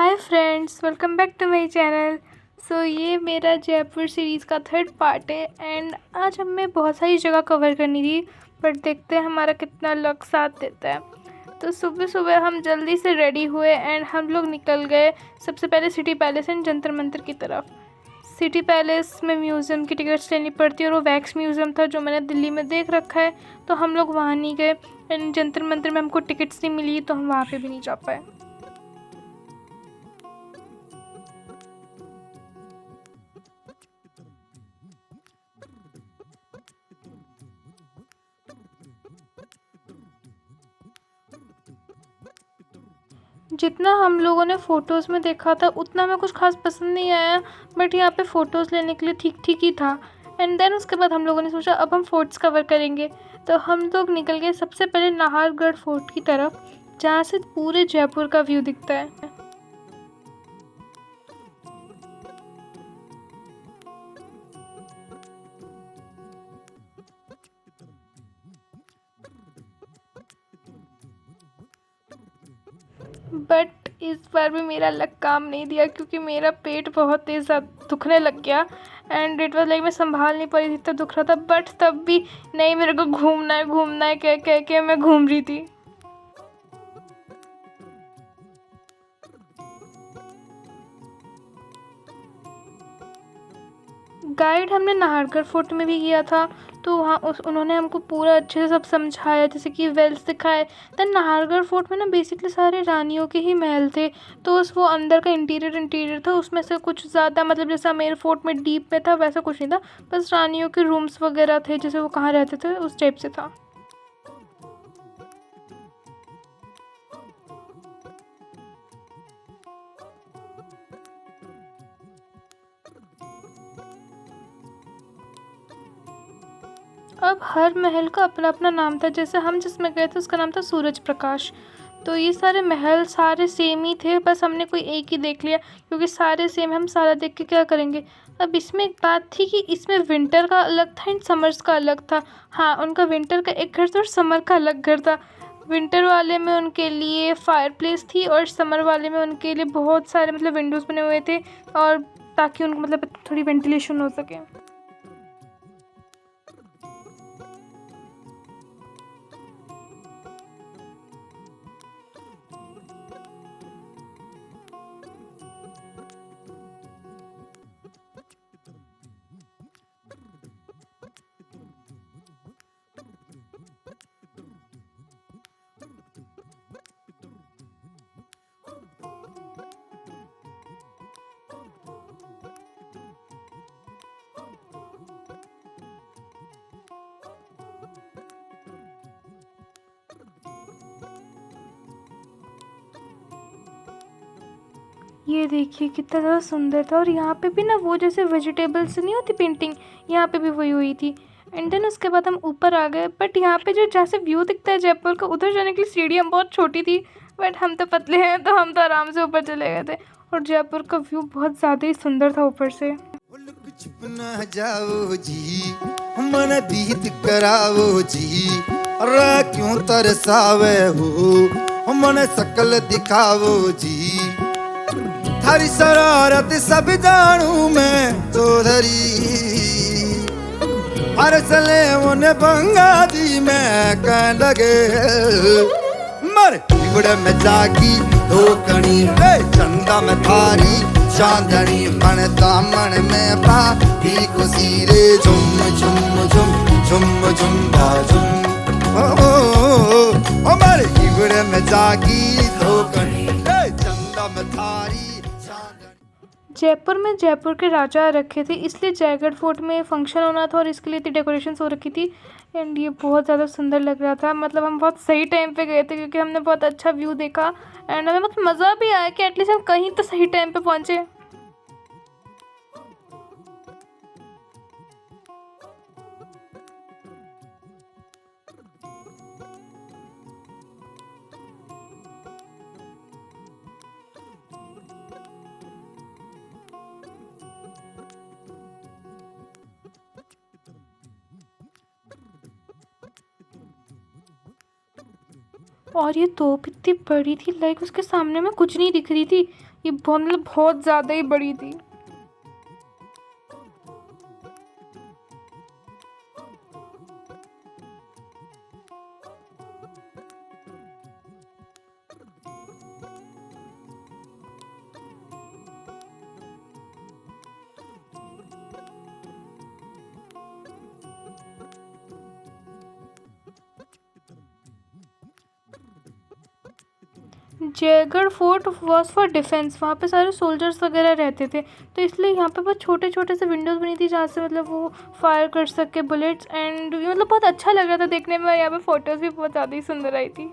Hi friends, welcome back to my channel. ये मेरा Jaipur series का थर्ड पार्ट है एंड आज हमें बहुत सारी जगह कवर करनी थी, बट देखते हैं हमारा कितना लक साथ देता है। तो सुबह सुबह हम जल्दी से रेडी हुए एंड हम लोग निकल गए सबसे पहले city palace and Jantar Mantar की तरफ। सिटी पैलेस में म्यूज़ियम की टिकट्स लेनी पड़ती है और वो वैक्स म्यूज़ियम था जो मैंने दिल्ली में देख रखा है, तो हम लोग वहाँ नहीं गए। एंड जंतर मंतर में हमको टिकट्स नहीं मिली तो हम वहाँ पे भी नहीं जा पाए। जितना हम लोगों ने फ़ोटोज़ में देखा था उतना हमें कुछ ख़ास पसंद नहीं आया, बट यहाँ पे फ़ोटोज़ लेने के लिए ठीक ठीक ही था। एंड देन उसके बाद हम लोगों ने सोचा अब हम फोर्ट्स कवर करेंगे, तो हम लोग निकल गए सबसे पहले नाहरगढ़ फोर्ट की तरफ, जहाँ से पूरे जयपुर का व्यू दिखता है। बट इस बार भी मेरा लक काम नहीं दिया क्योंकि मेरा पेट बहुत तेज़ दुखने लग गया एंड इट वाज लाइक मैं संभाल नहीं पा रही थी, इतना दुख रहा था। बट तब भी नहीं, मेरे को घूमना है कह कह के मैं घूम रही थी। गाइड हमने नाहरगढ़ फोर्ट में भी किया था, तो वहाँ उन्होंने हमको पूरा अच्छे से सब समझाया, जैसे कि वेल्स दिखाए। देन नाहरगढ़ फोर्ट में ना बेसिकली सारे रानियों के ही महल थे, तो उस वो अंदर का इंटीरियर था, उसमें से कुछ ज़्यादा मतलब जैसा मेरे फोर्ट में डीप में था वैसा कुछ नहीं था, बस रानियों के रूम्स वगैरह थे, जैसे वो कहाँ रहते थे उस टाइप से था। अब हर महल का अपना अपना नाम था, जैसे हम जिसमें गए थे उसका नाम था सूरज प्रकाश। तो ये सारे महल सारे सेम ही थे, बस हमने कोई एक ही देख लिया क्योंकि सारे सेम, हम सारा देख के क्या करेंगे। अब इसमें एक बात थी कि इसमें विंटर का अलग था एंड समर्स का अलग था। हाँ, उनका विंटर का एक घर था और समर का अलग घर था। विंटर वाले में उनके लिए फायर प्लेस थी और समर वाले में उनके लिए बहुत सारे मतलब विंडोज़ बने हुए थे, और ताकि उनको मतलब थोड़ी वेंटिलेशन हो सके। ये देखिए कितना ज़्यादा सुंदर था, और यहाँ पे भी ना वो जैसे वेजिटेबल्स नहीं होती पेंटिंग, यहाँ पे भी वही हुई थी। एंड देन उसके बाद हम ऊपर आ गए, बट यहाँ पे जो जहाँ से व्यू दिखता है जयपुर का, उधर जाने के लिए सीढ़ियाँ बहुत छोटी थी, बट हम तो पतले हैं तो हम तो आराम से ऊपर चले गए थे, और जयपुर का व्यू बहुत ज़्यादा ही सुंदर था ऊपर से। चुप ना जाओ जी, मन दीद कराओ जी, रा क्यों तरसावे हो, मन सकल दिखाओ जी, थारी शरारत सब जानू मैं चौधरी, हर सले उन्हें बंगा दी मैं कह लगे, मर बिगड़ में जागी धोकनी, चंदा में थारी चांदनी, मन दामन में पाती खुशी रे, झुम झुम झुम झुम झुम झुम, ओ मर बिगड़ में जागी धोकनी, चंदा में थारी। जयपुर में जयपुर के राजा रखे थे, इसलिए जयगढ़ फोर्ट में फंक्शन होना था और इसके लिए इतनी डेकोरेशन हो रखी थी। एंड ये बहुत ज़्यादा सुंदर लग रहा था, मतलब हम बहुत सही टाइम पे गए थे क्योंकि हमने बहुत अच्छा व्यू देखा एंड हमें बहुत मज़ा भी आया कि एटलीस्ट हम कहीं तो सही टाइम पे पहुँचे। और ये तोप इतनी बड़ी थी, लाइक उसके सामने में कुछ नहीं दिख रही थी। ये बहुत मतलब बहुत ज़्यादा ही बड़ी थी। Jaigarh fort was for defence, वहाँ पे सारे सोल्जर्स वगैरह रहते थे, तो इसलिए यहाँ पे बहुत छोटे छोटे से विंडोज़ बनी थी जहाँ से मतलब वो फायर कर सके बुलेट्स। एंड ये मतलब बहुत अच्छा लग रहा था देखने में। यहाँ पे फ़ोटोज़ भी बहुत ज़्यादा ही सुंदर आई थी।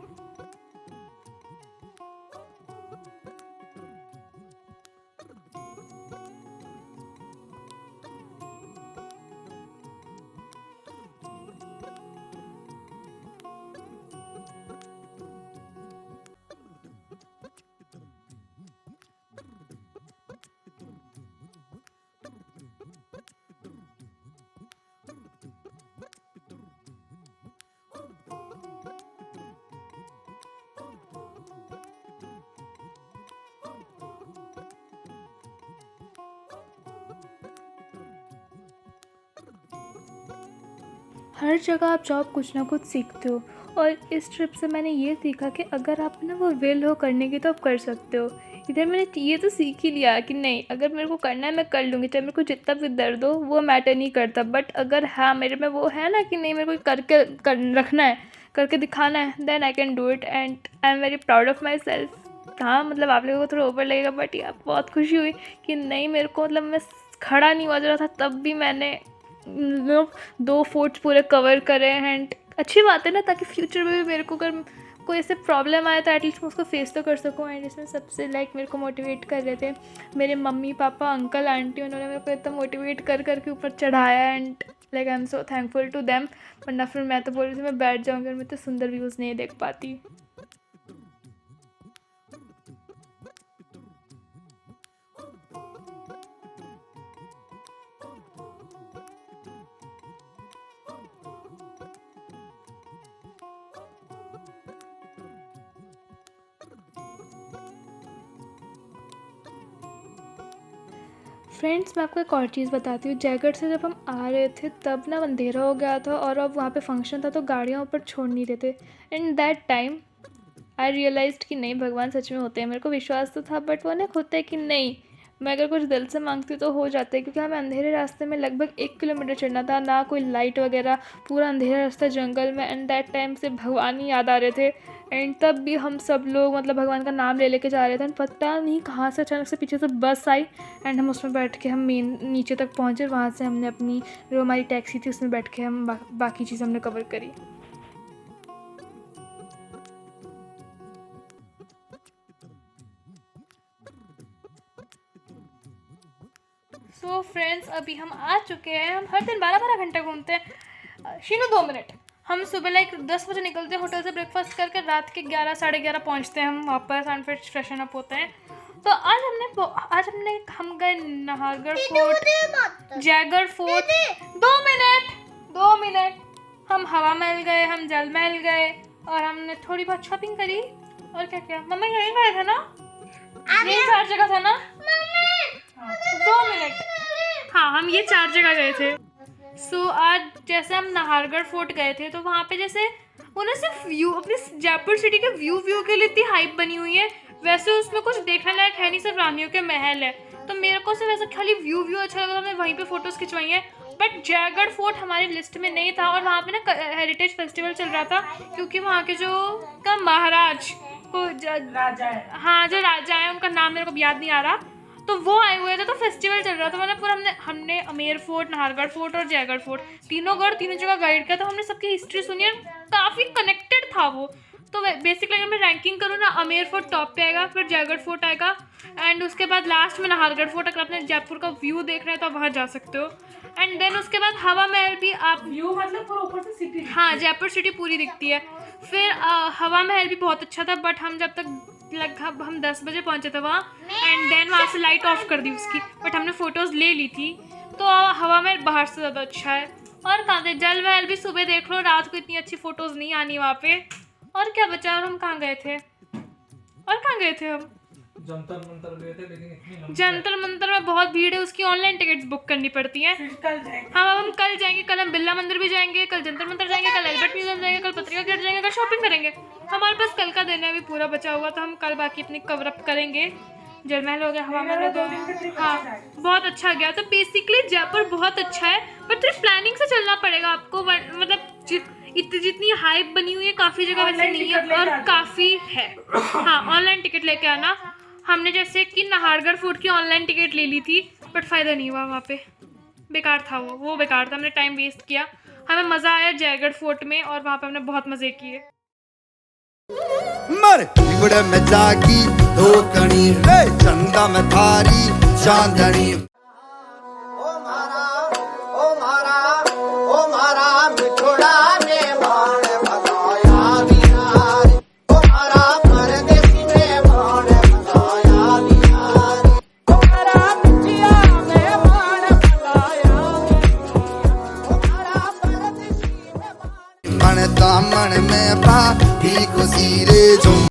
हर जगह आप जाओ कुछ ना कुछ सीखते हो, और इस ट्रिप से मैंने ये सीखा कि अगर आप ना वो विल हो करने की तो आप कर सकते हो। इधर मैंने ये तो सीख ही लिया कि नहीं, अगर मेरे को करना है मैं कर लूँगी, चाहे मेरे को जितना भी दर्द हो वो मैटर नहीं करता। बट अगर हाँ मेरे में वो है ना कि नहीं मेरे को करके रखना है, करके दिखाना है, then I can do it and I am very proud of myself. हाँ मतलब आप लोगों को थोड़ा ओवर लगेगा, बट यार बहुत खुशी हुई कि नहीं मेरे को मतलब मैं खड़ा नहीं हुआ रहा था तब भी मैंने लोग 2 फोर्ट्स पूरे कवर करे। एंड अच्छी बात है ना, ताकि फ्यूचर में भी मेरे को अगर कोई ऐसे प्रॉब्लम आए तो एटलीस्ट मैं उसको फेस तो कर सकूँ। एंड इसमें सबसे लाइक मेरे को मोटिवेट कर रहे थे मेरे मम्मी पापा अंकल आंटी, उन्होंने मेरे को इतना मोटिवेट कर करके ऊपर चढ़ाया। And like I am so thankful to them, वरना फिर मैं तो बोल रही थी मैं बैठ जाऊँगी और मैं तो सुंदर व्यूज़ नहीं देख पाती। फ्रेंड्स मैं आपको एक और चीज़ बताती हूँ। जयगढ़ से जब हम आ रहे थे तब ना अंधेरा हो गया था, और अब वहाँ पे फंक्शन था तो गाड़ियाँ ऊपर छोड़ नहीं रहे थे। And that time I realised कि नहीं भगवान सच में होते हैं। मेरे को विश्वास तो था, बट वो नहीं होता है कि नहीं, मैं अगर कुछ दिल से मांगती तो हो जाता है। क्योंकि हमें अंधेरे रास्ते में लगभग 1 किलोमीटर चढ़ना था, ना कोई लाइट वगैरह, पूरा अंधेरा रास्ता जंगल में। एंड दैट टाइम से भगवान ही याद आ रहे थे। एंड तब भी हम सब लोग मतलब भगवान का नाम ले लेके जा रहे थे, एंड पता नहीं कहाँ से अचानक से पीछे से बस आई। एंड हम उसमें बैठ के हम मेन नीचे तक पहुँचे। वहाँ से हमने अपनी जो हमारी टैक्सी थी उसमें बैठ के हम बाकी चीज़ हमने कवर करी। सो फ्रेंड्स अभी हम आ चुके हैं। हम हर दिन 12-12 घंटे घूमते हैं। शीनू 2 मिनट। हम सुबह लाइक 10 बजे निकलते हैं होटल से, ब्रेकफास्ट करके रात के 11 साढ़े 11 पहुँचते हैं हम वापस, एंड फिर फ्रेशन अप होते हैं। तो हम गए Nahargarh fort, Jaigarh fort. 2 minute. हम हवा महल गए, हम जल महल गए, और हमने थोड़ी बहुत शॉपिंग करी। और क्या क्या मम्मा यहीं गए थे ना, यही 4 जगह था ना। 2 मिनट। हाँ हम ये 4 जगह गए थे। सो आज जैसे हम नाहरगढ़ फोर्ट गए थे तो वहाँ पे जैसे उन्हें सिर्फ व्यू, अपने जयपुर सिटी के व्यू के लिए इतनी हाइप बनी हुई है, वैसे उसमें कुछ देखने लायक है नहीं, सिर्फ रानियों के महल है। तो मेरे को सिर्फ ऐसा खाली व्यू अच्छा लगा, हमने वहीं पे फोटोज़ खिंचवाई हैं। बट जयगढ़ फोर्ट हमारी लिस्ट में नहीं था, और वहाँ पे ना हेरिटेज फेस्टिवल चल रहा था, क्योंकि वहाँ के जो का महाराज को हाँ जो राजा है उनका नाम मेरे को याद नहीं आ रहा, तो वो आए हुए थे, तो फेस्टिवल चल रहा था। मतलब पूरा हमने अमेर फोर्ट, नाहरगढ़ फोर्ट और जयगढ़ फोर्ट तीनों जगह गाइड किया, तो हमने सबकी हिस्ट्री सुनी और काफ़ी कनेक्टेड था वो। तो बेसिकली अगर मैं रैंकिंग करूँ ना, अमेर फोर्ट टॉप पे आएगा, फिर जयगढ़ फोर्ट आएगा, एंड उसके बाद लास्ट में नाहरगढ़ फोर्ट। अगर आपने जयपुर का व्यू देख रहे हैं तो आप वहाँ जा सकते हो। एंड देन उसके बाद हवा महल भी आप व्यू मतलब पूरा ऊपर से सिटी। हाँ जयपुर सिटी पूरी दिखती है। फिर हवा महल भी बहुत अच्छा था, बट हम जब तक लगभग हम 10 बजे पहुँचे थे वहाँ, एंड देन वहाँ से लाइट ऑफ कर दी उसकी, बट हमने फ़ोटोज़ ले ली थी। तो हवा महल बाहर से ज़्यादा अच्छा है। और कहाँ थे, जल महल भी सुबह देख लो, रात को इतनी अच्छी फ़ोटोज़ नहीं आनी वहाँ पे। और क्या बचा, और हम कहाँ गए थे, और कहाँ गए थे हम? जंतर मंतर गए थे, लेकिन इतनी लंबी जंतर मंतर में बहुत भीड़ है, उसकी ऑनलाइन टिकट्स बुक करनी पड़ती हैं। हम कल जाएंगे, कल हम बिरला मंदिर भी जाएंगे, कल जंतर मंतर जाएंगे, कल एल्बर्ट म्यूजियम जाएंगे, कल पत्रिका गेट जाएंगे, कल शॉपिंग करेंगे। हमारे पास कल का दिन है अभी पूरा बचा हुआ, तो हम कल बाकी अपनी कवर अप करेंगे। जलमहल हो गया, हवा महल हो गया, हाँ बहुत अच्छा गया। तो बेसिकली जयपुर बहुत अच्छा है, बट थोड़ी प्लानिंग से चलना पड़ेगा आपको, मतलब जितनी हाइप बनी हुई है काफ़ी जगह वैसे नहीं है, और काफ़ी है। हाँ ऑनलाइन टिकट लेके आना। हमने जैसे कि नाहरगढ़ फोर्ट की ऑनलाइन टिकट ले ली थी, बट फ़ायदा नहीं हुआ वहाँ पे, बेकार था वो बेकार था, हमने टाइम वेस्ट किया। हमें मज़ा आया जयगढ़ फोर्ट में, और वहाँ पे हमने बहुत मज़े किए। मर बिगड़ में जागी धोकनी रे चंदा में थारी चांदनी ओ मारा मिठोड़ा ने बाण बताया बिहारी, ओ मारा परदेसी में बाण बताया बिहारी, ओ मारा पिछिया में बाण बताया बिहारी, ओ मारा परदेसी में बाण मन दामन में पा भी खुशी रे जो